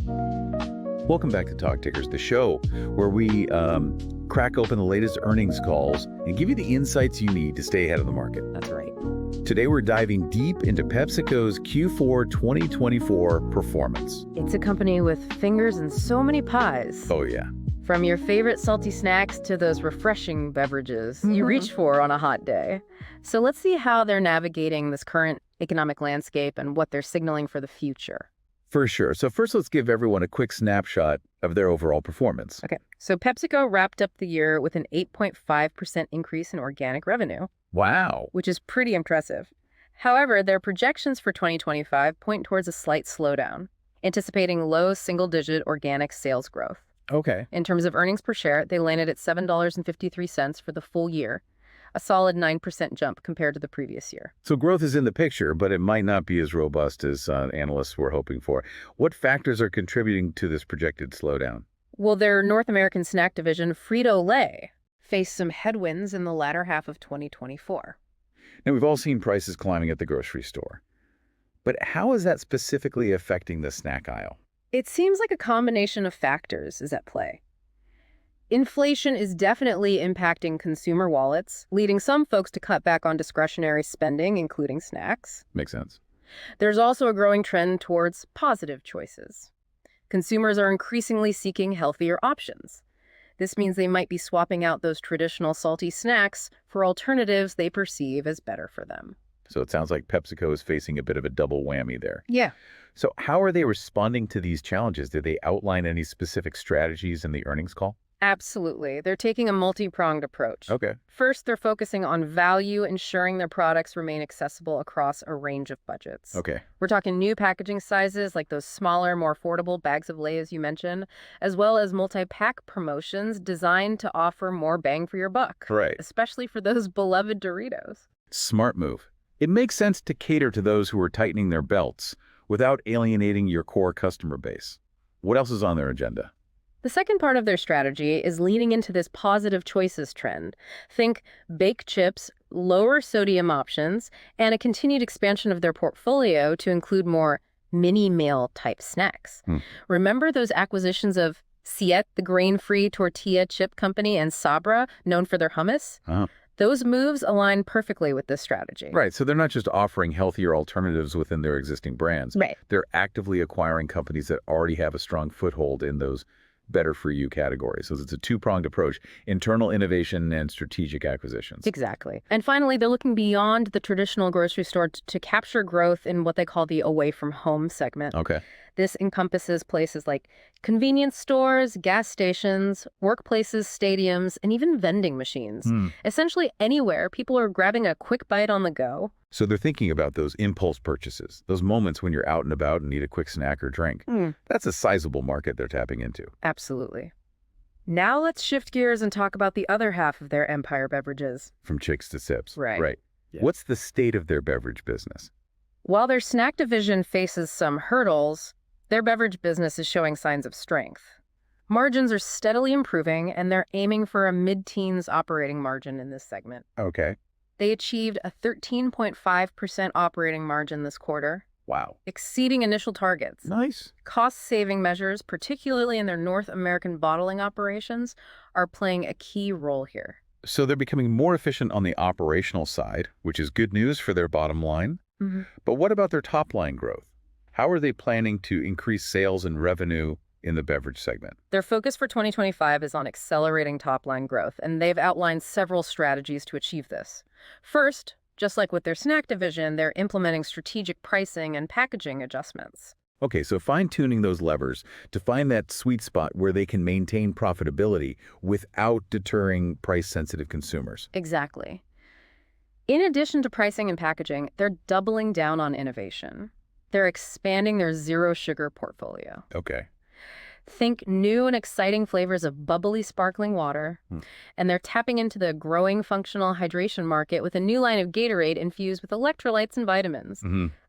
Welcome back to Talk Tickers, the show where we crack open the latest earnings calls and give you the insights you need to stay ahead of the market. That's right. Today, we're diving deep into PepsiCo's Q4 2024 performance. It's a company with fingers in so many pies. Oh, yeah. From your favorite salty snacks to those refreshing beverages you reach for on a hot day. So let's see how they're navigating this current economic landscape and what they're signaling for the future. For sure. So first, let's give everyone a quick snapshot of their overall performance. Okay, so PepsiCo wrapped up the year with an 8.5% increase in organic revenue. Wow. Which is pretty impressive. However, their projections for 2025 point towards a slight slowdown, anticipating low single-digit organic sales growth. Okay. In terms of earnings per share, they landed at $7.53 for the full year, a solid 9% jump compared to the previous year. So growth is in the picture, but it might not be as robust as analysts were hoping for. What factors are contributing to this projected slowdown? Well, their North American snack division, Frito-Lay, faced some headwinds in the latter half of 2024. Now, we've all seen prices climbing at the grocery store. But how is that specifically affecting the snack aisle? It seems like a combination of factors is at play. Inflation is definitely impacting consumer wallets, leading some folks to cut back on discretionary spending, including snacks. Makes sense. There's also a growing trend towards positive choices. Consumers are increasingly seeking healthier options. This means they might be swapping out those traditional salty snacks for alternatives they perceive as better for them. So it sounds like PepsiCo is facing a bit of a double whammy there. Yeah. So how are they responding to these challenges? Did they outline any specific strategies in the earnings call? Absolutely. They're taking a multi-pronged approach. Okay. First, they're focusing on value, ensuring their products remain accessible across a range of budgets. Okay. We're talking new packaging sizes like those smaller, more affordable bags of Lay's you mentioned, as well as multi-pack promotions designed to offer more bang for your buck. Right. Especially for those beloved Doritos. Smart move. It makes sense to cater to those who are tightening their belts without alienating your core customer base. What else is on their agenda? The second part of their strategy is leaning into this positive choices trend. Think baked chips, lower sodium options, and a continued expansion of their portfolio to include more mini-meal type snacks. Remember those acquisitions of Siete, the grain-free tortilla chip company, and Sabra, known for their hummus? Those moves align perfectly with this strategy. Right. So they're not just offering healthier alternatives within their existing brands. Right. They're actively acquiring companies that already have a strong foothold in those better-for-you categories. So it's a two-pronged approach: internal innovation and strategic acquisitions. Exactly. And finally, they're looking beyond the traditional grocery store to capture growth in what they call the away-from-home segment. Okay. This encompasses places like convenience stores, gas stations, workplaces, stadiums, and even vending machines. Essentially anywhere people are grabbing a quick bite on the go. So they're thinking about those impulse purchases, those moments when you're out and about and need a quick snack or drink. That's a sizable market they're tapping into. Absolutely. Now let's shift gears and talk about the other half of their empire, Beverages. From chicks to sips. Right. Yeah. What's the state of their beverage business? While their snack division faces some hurdles, their beverage business is showing signs of strength. Margins are steadily improving, and they're aiming for a mid-teens operating margin in this segment. Okay. They achieved a 13.5% operating margin this quarter, Wow. exceeding initial targets. Nice. Cost-saving measures, particularly in their North American bottling operations, are playing a key role here. So they're becoming more efficient on the operational side, which is good news for their bottom line. But what about their top-line growth? How are they planning to increase sales and revenue in the beverage segment? Their focus for 2025 is on accelerating top-line growth, and they've outlined several strategies to achieve this. First, just like with their snack division, they're implementing strategic pricing and packaging adjustments. Okay, so fine-tuning those levers to find that sweet spot where they can maintain profitability without deterring price-sensitive consumers. Exactly. In addition to pricing and packaging, they're doubling down on innovation. They're expanding their zero-sugar portfolio. Okay. Think new and exciting flavors of bubbly sparkling water, and they're tapping into the growing functional hydration market with a new line of Gatorade infused with electrolytes and vitamins.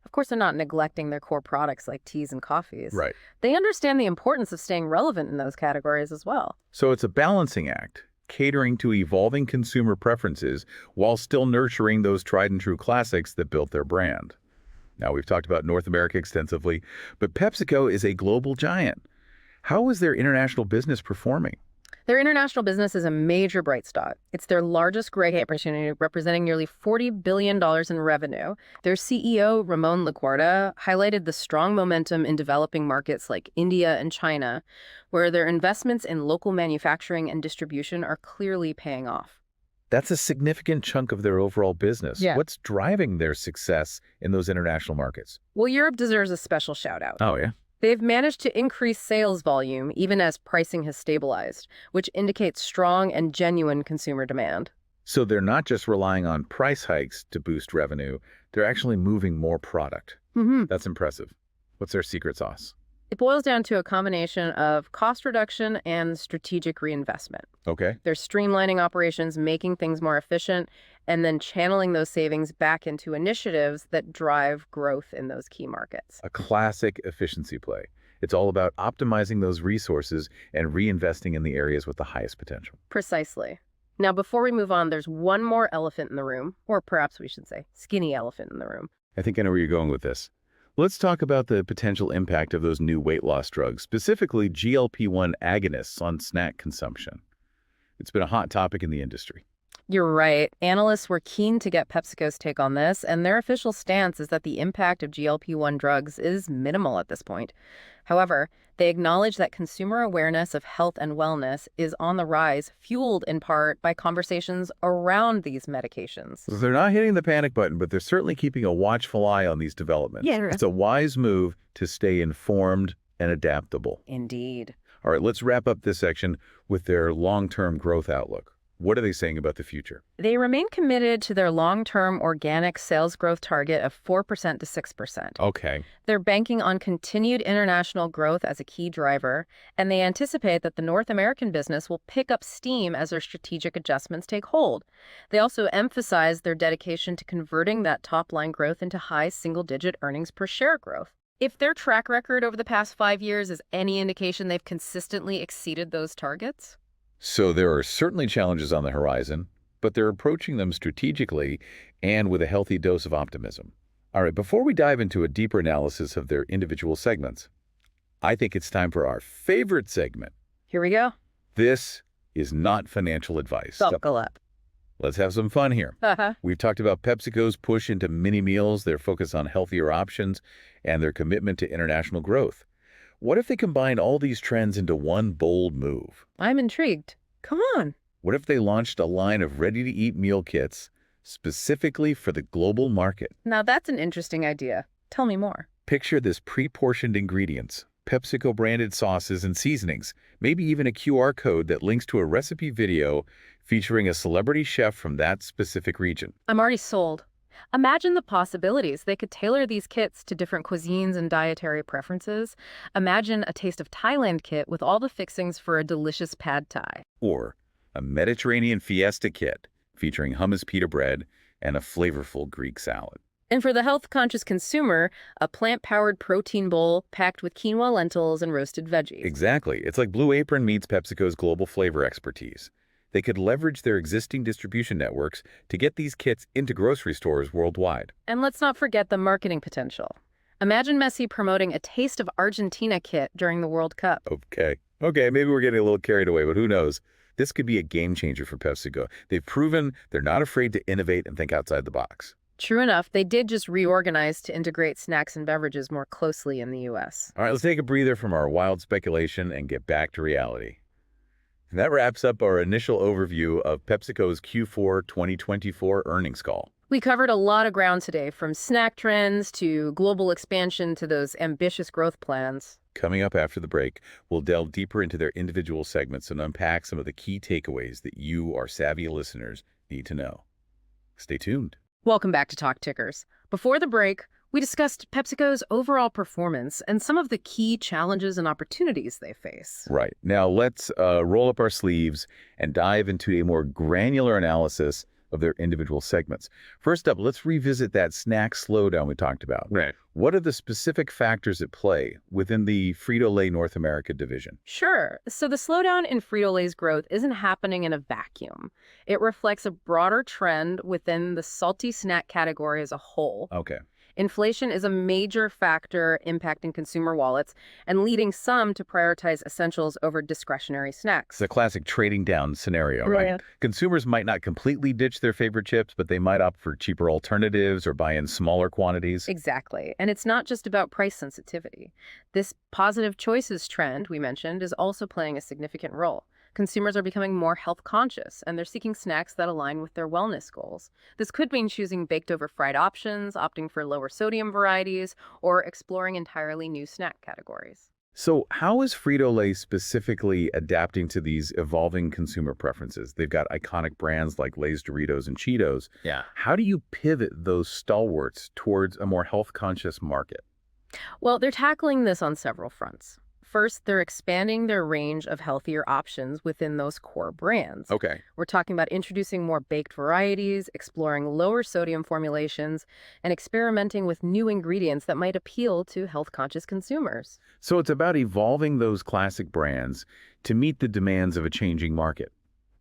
Of course, they're not neglecting their core products like teas and coffees. Right. They understand the importance of staying relevant in those categories as well. So it's a balancing act, catering to evolving consumer preferences while still nurturing those tried-and-true classics that built their brand. Now, we've talked about North America extensively, but PepsiCo is a global giant. How is their international business performing? Their international business is a major bright spot. It's their largest growth opportunity, representing nearly $40 billion in revenue. Their CEO, Ramon Laguarta, highlighted the strong momentum in developing markets like India and China, where their investments in local manufacturing and distribution are clearly paying off. That's a significant chunk of their overall business. Yeah. What's driving their success in those international markets? Well, Europe deserves a special shout out. Oh, yeah? They've managed to increase sales volume even as pricing has stabilized, which indicates strong and genuine consumer demand. So they're not just relying on price hikes to boost revenue, they're actually moving more product. That's impressive. What's their secret sauce? It boils down to a combination of cost reduction and strategic reinvestment. Okay. They're streamlining operations, making things more efficient, and then channeling those savings back into initiatives that drive growth in those key markets. A classic efficiency play. It's all about optimizing those resources and reinvesting in the areas with the highest potential. Precisely. Now, before we move on, there's one more elephant in the room, or perhaps we should say skinny elephant in the room. I think I know where you're going with this. Let's talk about the potential impact of those new weight loss drugs, specifically GLP-1 agonists on snack consumption. It's been a hot topic in the industry. You're right. Analysts were keen to get PepsiCo's take on this, and their official stance is that the impact of GLP-1 drugs is minimal at this point. However, they acknowledge that consumer awareness of health and wellness is on the rise, fueled in part by conversations around these medications. So they're not hitting the panic button, but they're certainly keeping a watchful eye on these developments. Yeah. It's a wise move to stay informed and adaptable. Indeed. All right, let's wrap up this section with their long-term growth outlook. What are they saying about the future? They remain committed to their long-term organic sales growth target of 4% to 6%. Okay. They're banking on continued international growth as a key driver, and they anticipate that the North American business will pick up steam as their strategic adjustments take hold. They also emphasize their dedication to converting that top-line growth into high single-digit earnings per share growth. If their track record over the past 5 years is any indication, they've consistently exceeded those targets. So there are certainly challenges on the horizon, but they're approaching them strategically and with a healthy dose of optimism. All right, before we dive into a deeper analysis of their individual segments, I think it's time for our favorite segment. Here we go. This is not financial advice. Buckle up. Let's have some fun here. We've talked about PepsiCo's push into mini meals, their focus on healthier options, and their commitment to international growth. What if they combine all these trends into one bold move? I'm intrigued. Come on. What if they launched a line of ready-to-eat meal kits specifically for the global market? Now that's an interesting idea. Tell me more. Picture this pre-portioned ingredients, PepsiCo-branded sauces and seasonings, maybe even a QR code that links to a recipe video featuring a celebrity chef from that specific region. I'm already sold. Imagine the possibilities. They could tailor these kits to different cuisines and dietary preferences. Imagine a Taste of Thailand kit with all the fixings for a delicious pad thai. Or a Mediterranean fiesta kit featuring hummus pita bread and a flavorful Greek salad. And for the health-conscious consumer, a plant-powered protein bowl packed with quinoa lentils and roasted veggies. Exactly. It's like Blue Apron meets PepsiCo's global flavor expertise. They could leverage their existing distribution networks to get these kits into grocery stores worldwide. And let's not forget the marketing potential. Imagine Messi promoting a Taste of Argentina kit during the World Cup. Okay, maybe we're getting a little carried away, but who knows? This could be a game changer for PepsiCo. They've proven they're not afraid to innovate and think outside the box. True enough, they did just reorganize to integrate snacks and beverages more closely in the U.S. All right, let's take a breather from our wild speculation and get back to reality. And that wraps up our initial overview of PepsiCo's Q4 2024 earnings call. We covered a lot of ground today, from snack trends to global expansion to those ambitious growth plans. Coming up after the break, we'll delve deeper into their individual segments and unpack some of the key takeaways that you, our savvy listeners, need to know. Stay tuned. Welcome back to Talk Tickers. Before the break, we discussed PepsiCo's overall performance and some of the key challenges and opportunities they face. Right. Now let's roll up our sleeves and dive into a more granular analysis of their individual segments. First up, let's revisit that snack slowdown we talked about. Right. What are the specific factors at play within the Frito-Lay North America division? Sure. So the slowdown in Frito-Lay's growth isn't happening in a vacuum. It reflects a broader trend within the salty snack category as a whole. Okay. Inflation is a major factor impacting consumer wallets and leading some to prioritize essentials over discretionary snacks. It's a classic trading down scenario, right? Right. Consumers might not completely ditch their favorite chips, but they might opt for cheaper alternatives or buy in smaller quantities. Exactly. And it's not just about price sensitivity. This positive choices trend we mentioned is also playing a significant role. Consumers are becoming more health conscious, and they're seeking snacks that align with their wellness goals. This could mean choosing baked over fried options, opting for lower sodium varieties, or exploring entirely new snack categories. So how is Frito-Lay specifically adapting to these evolving consumer preferences? They've got iconic brands like Lay's, Doritos, and Cheetos. Yeah. How do you pivot those stalwarts towards a more health-conscious market? Well, they're tackling this on several fronts. First, they're expanding their range of healthier options within those core brands. Okay. We're talking about introducing more baked varieties, exploring lower sodium formulations, and experimenting with new ingredients that might appeal to health-conscious consumers. So it's about evolving those classic brands to meet the demands of a changing market.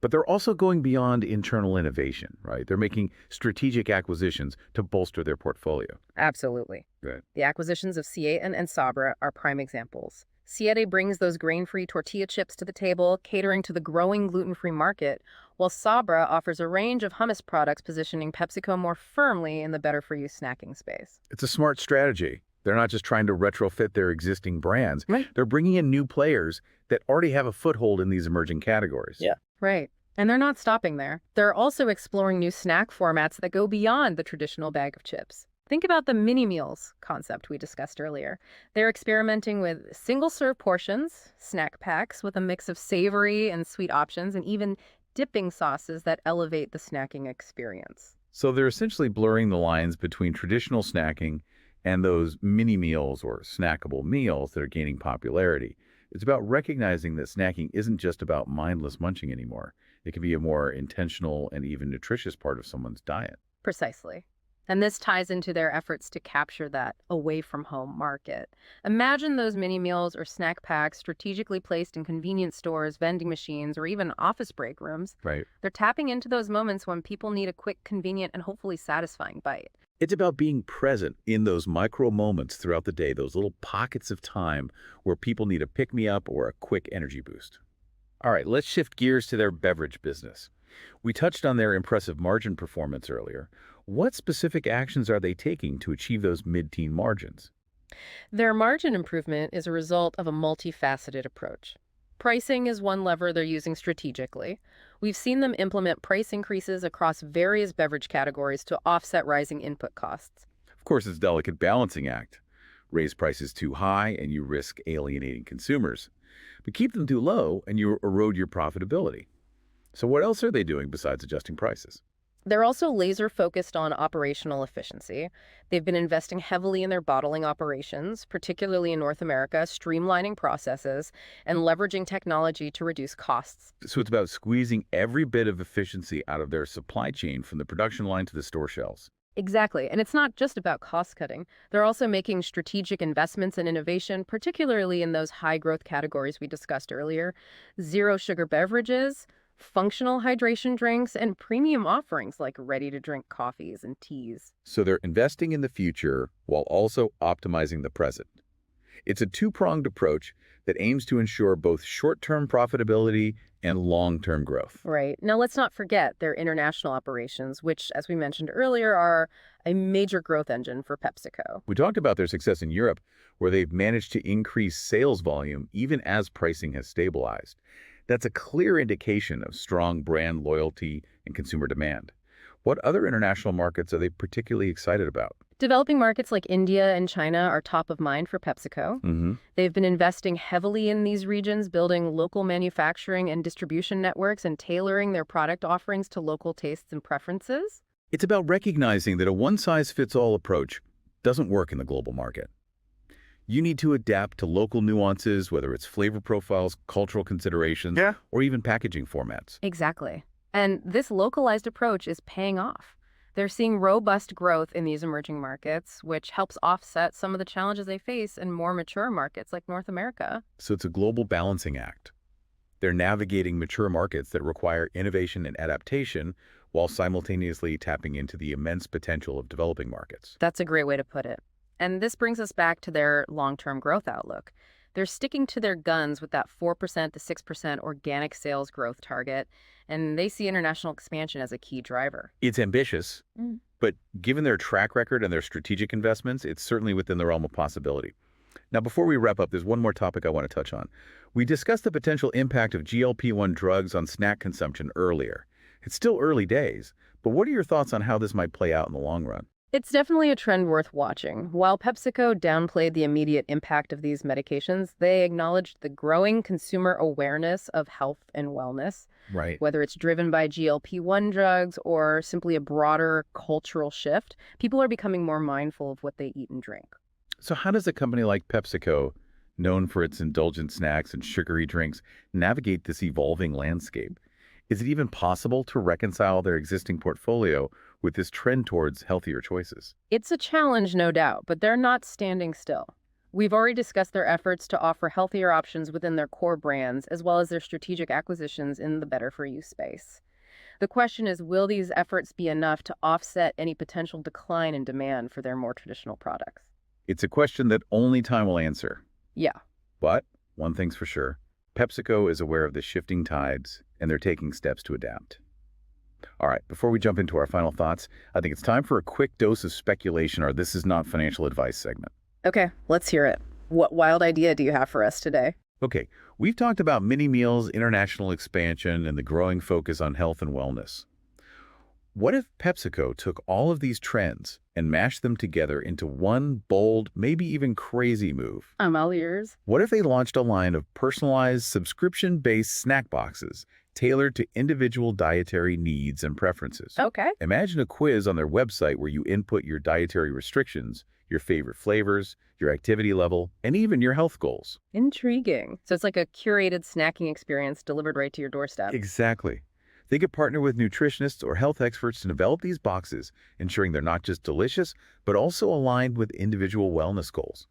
But they're also going beyond internal innovation, right? They're making strategic acquisitions to bolster their portfolio. Absolutely. Right. The acquisitions of Siete and Sabra are prime examples. Siete brings those grain-free tortilla chips to the table, catering to the growing gluten-free market, while Sabra offers a range of hummus products positioning PepsiCo more firmly in the better-for-you snacking space. It's a smart strategy. They're not just trying to retrofit their existing brands. Right. They're bringing in new players that already have a foothold in these emerging categories. Yeah. Right. And they're not stopping there. They're also exploring new snack formats that go beyond the traditional bag of chips. Think about the mini meals concept we discussed earlier. They're experimenting with single-serve portions, snack packs with a mix of savory and sweet options, and even dipping sauces that elevate the snacking experience. So they're essentially blurring the lines between traditional snacking and those mini meals or snackable meals that are gaining popularity. It's about recognizing that snacking isn't just about mindless munching anymore. It can be a more intentional and even nutritious part of someone's diet. Precisely. And this ties into their efforts to capture that away-from-home market. Imagine those mini meals or snack packs strategically placed in convenience stores, vending machines, or even office break rooms. Right. They're tapping into those moments when people need a quick, convenient, and hopefully satisfying bite. It's about being present in those micro moments throughout the day, those little pockets of time where people need a pick-me-up or a quick energy boost. All right, let's shift gears to their beverage business. We touched on their impressive margin performance earlier. What specific actions are they taking to achieve those mid-teen margins? Their margin improvement is a result of a multifaceted approach. Pricing is one lever they're using strategically. We've seen them implement price increases across various beverage categories to offset rising input costs. Of course, it's a delicate balancing act. Raise prices too high and you risk alienating consumers. But keep them too low and you erode your profitability. So what else are they doing besides adjusting prices? They're also laser-focused on operational efficiency. They've been investing heavily in their bottling operations, particularly in North America, streamlining processes and leveraging technology to reduce costs. So it's about squeezing every bit of efficiency out of their supply chain from the production line to the store shelves. Exactly. And it's not just about cost cutting. They're also making strategic investments in innovation, particularly in those high-growth categories we discussed earlier. Zero-sugar beverages, functional hydration drinks, and premium offerings like ready-to-drink coffees and teas. So they're investing in the future while also optimizing the present. It's a two-pronged approach that aims to ensure both short-term profitability and long-term growth. Right. Now, let's not forget their international operations, which, as we mentioned earlier, are a major growth engine for PepsiCo. We talked about their success in Europe, where they've managed to increase sales volume even as pricing has stabilized. That's a clear indication of strong brand loyalty and consumer demand. What other international markets are they particularly excited about? Developing markets like India and China are top of mind for PepsiCo. They've been investing heavily in these regions, building local manufacturing and distribution networks and tailoring their product offerings to local tastes and preferences. It's about recognizing that a one-size-fits-all approach doesn't work in the global market. You need to adapt to local nuances, whether it's flavor profiles, cultural considerations, or even packaging formats. Exactly. And this localized approach is paying off. They're seeing robust growth in these emerging markets, which helps offset some of the challenges they face in more mature markets like North America. So it's a global balancing act. They're navigating mature markets that require innovation and adaptation while simultaneously tapping into the immense potential of developing markets. That's a great way to put it. And this brings us back to their long-term growth outlook. They're sticking to their guns with that 4% to 6% organic sales growth target, and they see international expansion as a key driver. It's ambitious, Mm. but given their track record and their strategic investments, it's certainly within the realm of possibility. Now, before we wrap up, there's one more topic I want to touch on. We discussed the potential impact of GLP-1 drugs on snack consumption earlier. It's still early days, but what are your thoughts on how this might play out in the long run? It's definitely a trend worth watching. While PepsiCo downplayed the immediate impact of these medications, they acknowledged the growing consumer awareness of health and wellness, Right. whether it's driven by GLP-1 drugs or simply a broader cultural shift. People are becoming more mindful of what they eat and drink. So how does a company like PepsiCo, known for its indulgent snacks and sugary drinks, navigate this evolving landscape? Is it even possible to reconcile their existing portfolio with this trend towards healthier choices? It's a challenge, no doubt, but they're not standing still. We've already discussed their efforts to offer healthier options within their core brands, as well as their strategic acquisitions in the better-for-you space. The question is, will these efforts be enough to offset any potential decline in demand for their more traditional products? It's a question that only time will answer. Yeah. But one thing's for sure, PepsiCo is aware of the shifting tides, and they're taking steps to adapt. All right, before we jump into our final thoughts, I think it's time for a quick dose of speculation, or this is not financial advice segment. Okay, let's hear it. What wild idea do you have for us today? Okay, we've talked about mini meals, international expansion, and the growing focus on health and wellness. What if PepsiCo took all of these trends and mashed them together into one bold, maybe even crazy move? I'm all ears. What if they launched a line of personalized, subscription-based snack boxes tailored to individual dietary needs and preferences? Okay. Imagine a quiz on their website where you input your dietary restrictions, your favorite flavors, your activity level, and even your health goals. Intriguing. So it's like a curated snacking experience delivered right to your doorstep. Exactly. They could partner with nutritionists or health experts to develop these boxes, ensuring they're not just delicious, but also aligned with individual wellness goals.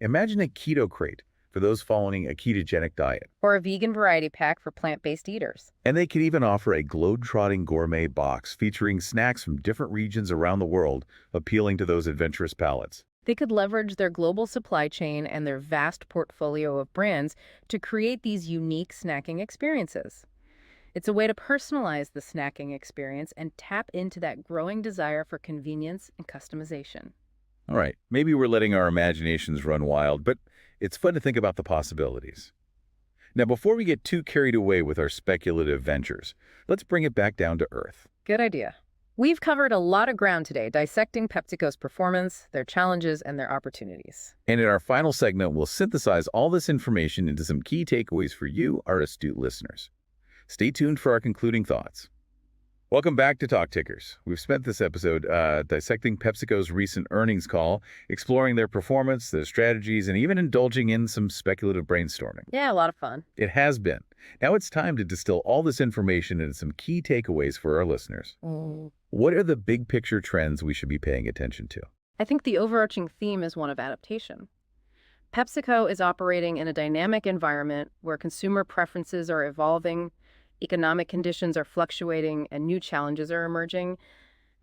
Imagine a keto crate for those following a ketogenic diet. Or a vegan variety pack for plant-based eaters. And they could even offer a globe-trotting gourmet box featuring snacks from different regions around the world, appealing to those adventurous palates. They could leverage their global supply chain and their vast portfolio of brands to create these unique snacking experiences. It's a way to personalize the snacking experience and tap into that growing desire for convenience and customization. All right, maybe we're letting our imaginations run wild, but it's fun to think about the possibilities. Now, before we get too carried away with our speculative ventures, let's bring it back down to earth. Good idea. We've covered a lot of ground today, dissecting PepsiCo's performance, their challenges, and their opportunities. And in our final segment, we'll synthesize all this information into some key takeaways for you, our astute listeners. Stay tuned for our concluding thoughts. Welcome back to Talk Tickers. We've spent this episode dissecting PepsiCo's recent earnings call, exploring their performance, their strategies, and even indulging in some speculative brainstorming. Yeah, a lot of fun. It has been. Now it's time to distill all this information into some key takeaways for our listeners. What are the big picture trends we should be paying attention to? I think the overarching theme is one of adaptation. PepsiCo is operating in a dynamic environment where consumer preferences are evolving, economic conditions are fluctuating, and new challenges are emerging.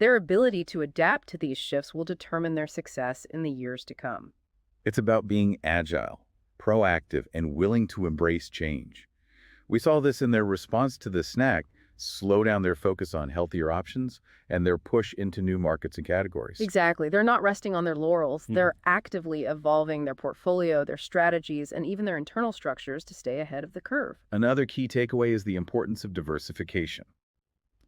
Their ability to adapt to these shifts will determine their success in the years to come. It's about being agile, proactive, and willing to embrace change. We saw this in their response to the snack, slow down their focus on healthier options, and their push into new markets and categories. Exactly. They're not resting on their laurels. They're actively evolving their portfolio, their strategies, and even their internal structures to stay ahead of the curve. Another key takeaway is the importance of diversification.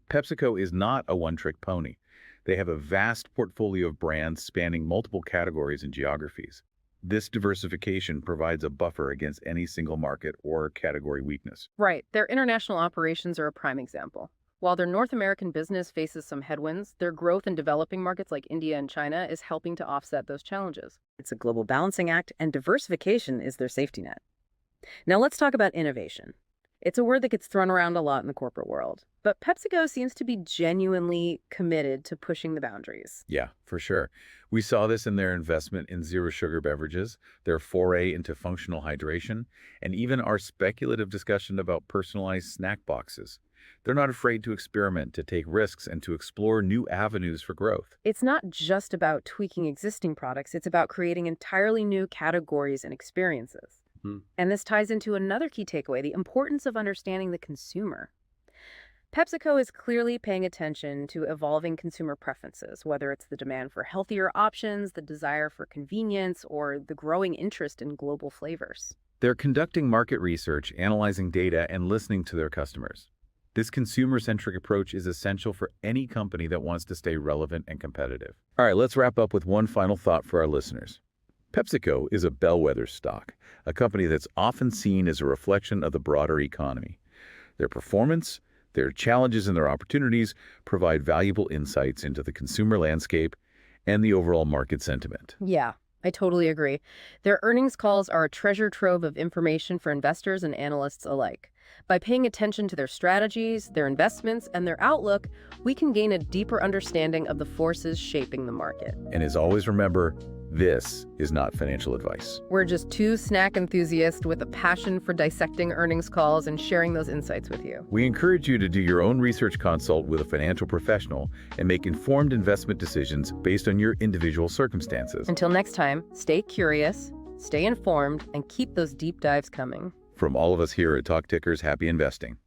PepsiCo is not a one-trick pony. They have a vast portfolio of brands spanning multiple categories and geographies. This diversification provides a buffer against any single market or category weakness. Right. Their international operations are a prime example. While their North American business faces some headwinds, their growth in developing markets like India and China is helping to offset those challenges. It's a global balancing act, and diversification is their safety net. Now let's talk about innovation. It's a word that gets thrown around a lot in the corporate world, but PepsiCo seems to be genuinely committed to pushing the boundaries. Yeah, for sure. We saw this in their investment in zero-sugar beverages, their foray into functional hydration, and even our speculative discussion about personalized snack boxes. They're not afraid to experiment, to take risks, and to explore new avenues for growth. It's not just about tweaking existing products, it's about creating entirely new categories and experiences. Hmm. And this ties into another key takeaway, the importance of understanding the consumer. PepsiCo is clearly paying attention to evolving consumer preferences, whether it's the demand for healthier options, the desire for convenience, or the growing interest in global flavors. They're conducting market research, analyzing data, and listening to their customers. This consumer-centric approach is essential for any company that wants to stay relevant and competitive. All right, let's wrap up with one final thought for our listeners. PepsiCo is a bellwether stock, a company that's often seen as a reflection of the broader economy. Their performance, their challenges, and their opportunities provide valuable insights into the consumer landscape and the overall market sentiment. Yeah, I totally agree. Their earnings calls are a treasure trove of information for investors and analysts alike. By paying attention to their strategies, their investments, and their outlook, we can gain a deeper understanding of the forces shaping the market. And as always, remember, this is not financial advice. We're just two snack enthusiasts with a passion for dissecting earnings calls and sharing those insights with you. We encourage you to do your own research consult with a financial professional and make informed investment decisions based on your individual circumstances. Until next time, stay curious, stay informed, and keep those deep dives coming. From all of us here at Talk Tickers, happy investing.